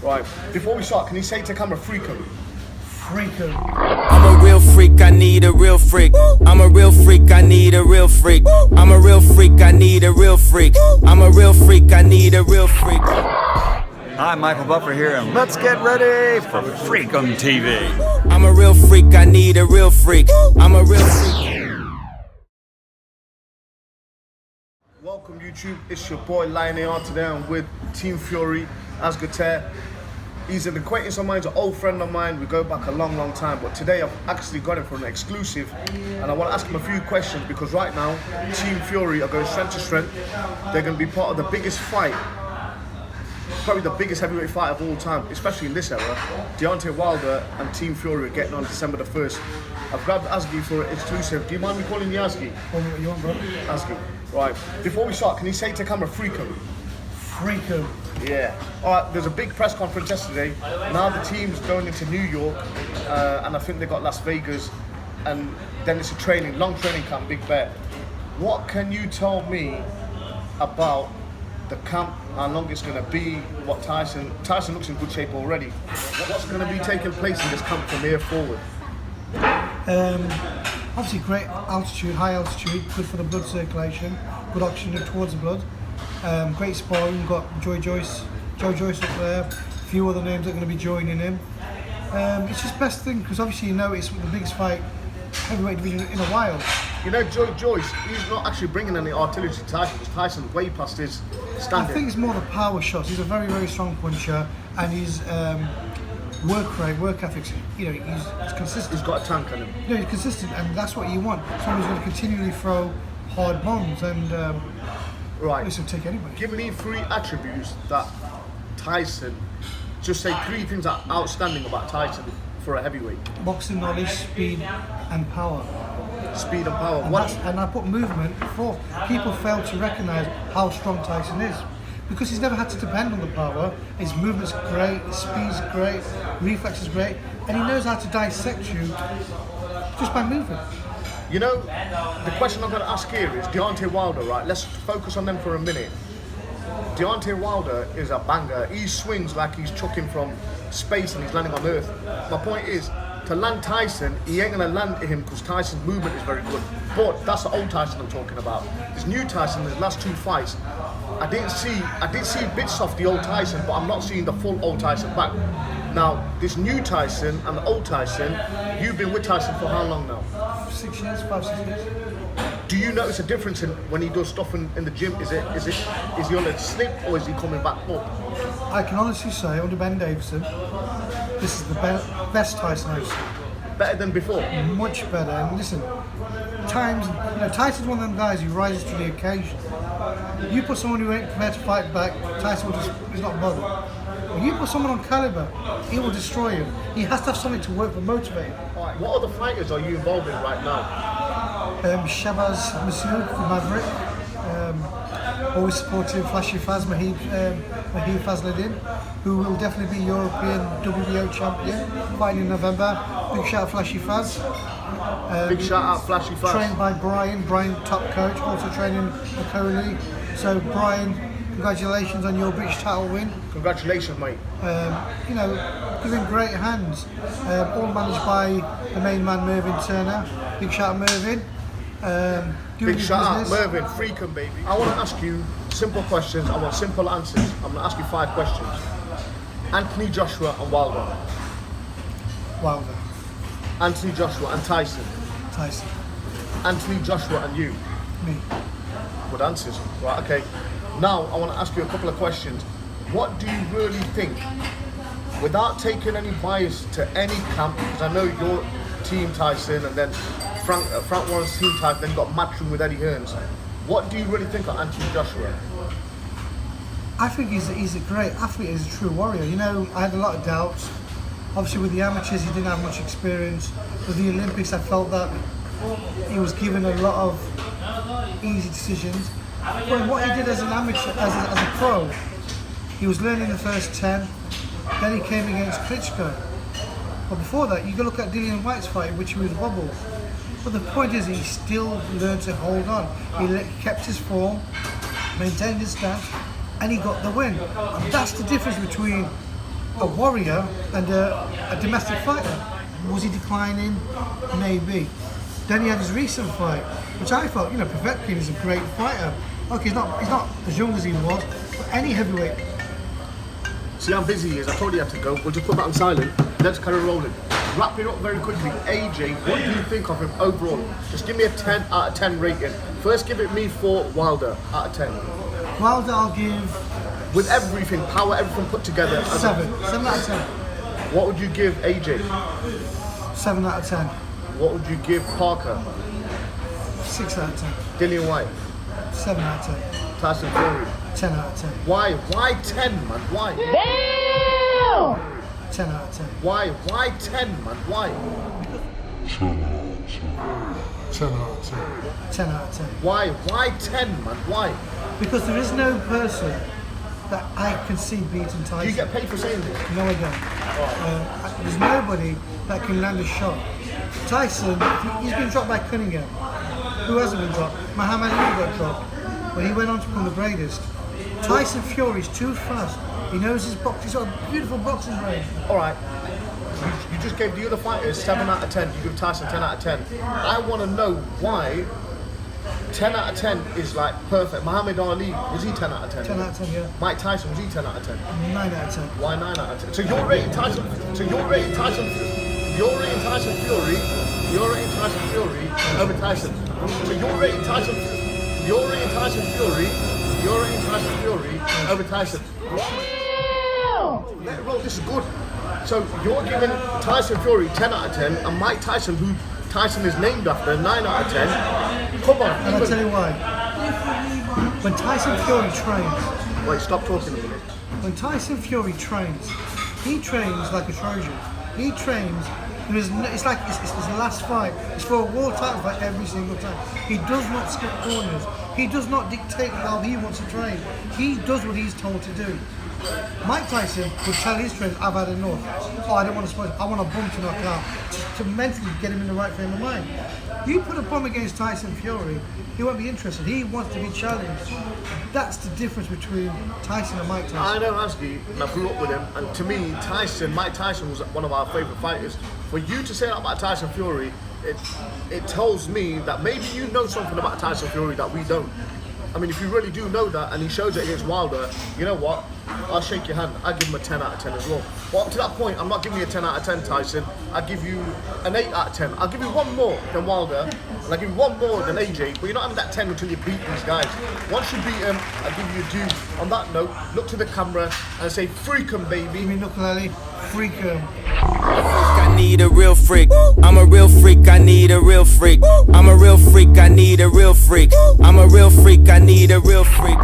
Right. Before we start, can you say to camera freakum? Freakum. I'm a real freak, I need a real freak. I'm a real freak, I need a real freak. I'm a real freak, I need a real freak. I'm a real freak, I need a real freak. Hi, Michael Buffer here, and let's get ready for Freakum TV. I'm a real freak, I need a real freak. I'm a real freak. Welcome YouTube, it's your boy Lion AR. Today I'm with Team Fury, Asgar Tair. He's an acquaintance of mine, he's an old friend of mine. We go back a long time, but today I've actually got him for an exclusive and I want to ask him a few questions because right now Team Fury are going strength to strength. They're going to be part of the biggest fight, probably the biggest heavyweight fight of all time, especially in this era. Deontay Wilder and Team Fury are getting on December the 1st. I've grabbed Asgar for an exclusive. Do you mind me calling you Asgar? What you want, bro? Asgar. Right. Before we start, can you say to camera freakum? Freakum. Yeah. Alright, there's a big press conference yesterday. Now the team's going into New York, and I think they got Las Vegas, and then it's a long training camp, big bet. What can you tell me about the camp, how long it's going to be, what Tyson looks in good shape already. What's going to be taking place in this camp from here forward? Obviously great altitude, high altitude, good for the blood circulation, good oxygen towards the blood. Great sparring, we've got Joe Joyce up there, a few other names that are going to be joining him. It's just best thing because obviously you know it's the biggest fight heavyweight division in a while. You know, Joe Joyce, he's not actually bringing any artillery to Tyson. Tyson's way past his standard. I think it's more the power shots. He's a very strong puncher, and his work ethics. You know, he's consistent. He's got a tank on him. No, he's consistent, and that's what you want. Someone who's going to continually throw hard bombs, and right. This will take anybody. Give me 3 attributes that Tyson. Just say 3 things that are outstanding about Tyson for a heavyweight. Boxing knowledge, speed, and power. Speed and power. And I put movement before. People fail to recognise how strong Tyson is. Because he's never had to depend on the power. His movement's great, his speed's great, reflex is great, and he knows how to dissect you just by moving. You know, the question I'm going to ask here is Deontay Wilder, right? Let's focus on them for a minute. Deontay Wilder is a banger. He swings like he's chucking from space and he's landing on earth. My point is, to land Tyson, he ain't gonna land him because Tyson's movement is very good. But that's the old Tyson I'm talking about. This new Tyson, his last 2 fights, I didn't see bits of the old Tyson, but I'm not seeing the full old Tyson back. Now, this new Tyson and the old Tyson, you've been with Tyson for how long now? 6 years, 5-6 years. Do you notice a difference in when he does stuff in the gym? Is he on a slip or is he coming back up? I can honestly say, under Ben Davison, this is the best Tyson I've seen. Better than before? Much better. And listen, Tyson's one of them guys who rises to the occasion. You put someone who ain't prepared to fight back, Tyson he's not bothered. When you put someone on caliber, he will destroy him. He has to have something to work for, motivate him. Right. What other fighters are you involved in right now? Shabazz Masood, the Maverick. Always supporting Flashy Faz, Mahir Fazlidin, who will definitely be European WBO champion, fighting in November. Big shout out Flashy Faz. Big shout out Flashy Faz. Trained by Brian top coach, also training Nicole. So Brian, congratulations on your British title win. Congratulations, mate. Giving great hands. All managed by the main man Mervyn Turner. Big shout out Mervyn. Big shout out Mervyn, freakum baby. I want to ask you simple questions. I want simple answers. I'm going to ask you 5 questions. Anthony Joshua and Wilder. Wilder. Anthony Joshua and Tyson. Tyson. Anthony Joshua and you. Me. Good answers. Right, okay. Now I want to ask you a couple of questions. What do you really think, without taking any bias to any camp, because I know your team Tyson and then Frank Warren's team Tyson, then you got Matchroom with Eddie Hearns. What do you really think of Anthony Joshua? I think he's a great athlete, he's a true warrior. You know, I had a lot of doubts. Obviously with the amateurs he didn't have much experience. With the Olympics I felt that he was given a lot of easy decisions. But what he did as an amateur, as a pro, he was learning the first 10, then he came against Klitschko. But before that, you can look at Dillian White's fight, which he was wobbled. But the point is, he still learned to hold on. He kept his form, maintained his stance, and he got the win. And that's the difference between a warrior and a domestic fighter. Was he declining? Maybe. Then he had his recent fight, which I thought, Povetkin is a great fighter. Okay, he's not as young as he was, but any heavyweight. See how busy he is. I told you I had to go. We'll just put that on silent. Let's carry rolling. Wrapping up very quickly. AJ, what do you think of him overall? Just give me a 10 out of 10 rating. First, give it me for Wilder out of 10. Wilder, I'll give... With everything, power, everything put together. 7 out of 10. What would you give AJ? 7 out of 10. What would you give Parker? 6 out of 10. Dillian White? 7 out of 10. Tyson Fury? 10 out of 10. Why? Why 10, man? Why? Damn! 10 out of 10. Why? Why 10, man? Why? 10 out of 10. 10 out of 10. Why? Why 10, man? Why? Because there is no person that I can see beating Tyson. Do you get paid for saying this? No, I don't. There's nobody that can land a shot. Tyson, he's been dropped by Cunningham. Who hasn't been dropped? Muhammad Ali got dropped when he went on to become the greatest. Tyson Fury's too fast. He knows his box. He's got a beautiful boxing brain. All right. You just gave the other fighters 7 out of 10. You give Tyson 10 out of 10. I want to know why 10 out of 10 is like perfect. Muhammad Ali, was he 10 out of 10? 10 out of 10, yeah. Mike Tyson, was he 10 out of 10? 9 out of 10. Why 9 out of 10? So you're rating Tyson Fury over Tyson. So you're rating Tyson Fury over Tyson. Let it roll, this is good. So you're giving Tyson Fury 10 out of 10 and Mike Tyson, who Tyson is named after, 9 out of 10. Come on. And I'll tell you why. When Tyson Fury trains... Wait, stop talking a minute. When Tyson Fury trains, he trains like a Trojan. He trains... It's like it's the last fight. It's for a world title fight every single time. He does not skip corners. He does not dictate how he wants to train. He does what he's told to do. Mike Tyson would tell his trainers, I've had enough. Oh, I don't want to spoil it. I want a bum to knock out. To mentally get him in the right frame of mind. You put a bum against Tyson Fury, he won't be interested. He wants to be challenged. That's the difference between Tyson and Mike Tyson. I know Asgar, and I grew up with him, and to me, Mike Tyson was one of our favourite fighters. For you to say that about Tyson Fury, it tells me that maybe you know something about Tyson Fury that we don't. I mean, if you really do know that and he shows it against Wilder, you know what? I'll shake your hand. I'll give him a 10 out of 10 as well. But up to that point, I'm not giving you a 10 out of 10, Tyson. I'll give you an 8 out of 10. I'll give you one more than Wilder, and I'll give you one more than AJ, but you're not having that 10 until you beat these guys. Once you beat them, I'll give you a due. On that note, look to the camera and say, freak 'em, baby. You mean, look, Ali, freak 'em. I need a real freak. I'm a real freak. I need a real freak. I'm a real freak. I need a real freak. I'm a real freak. I need a real freak.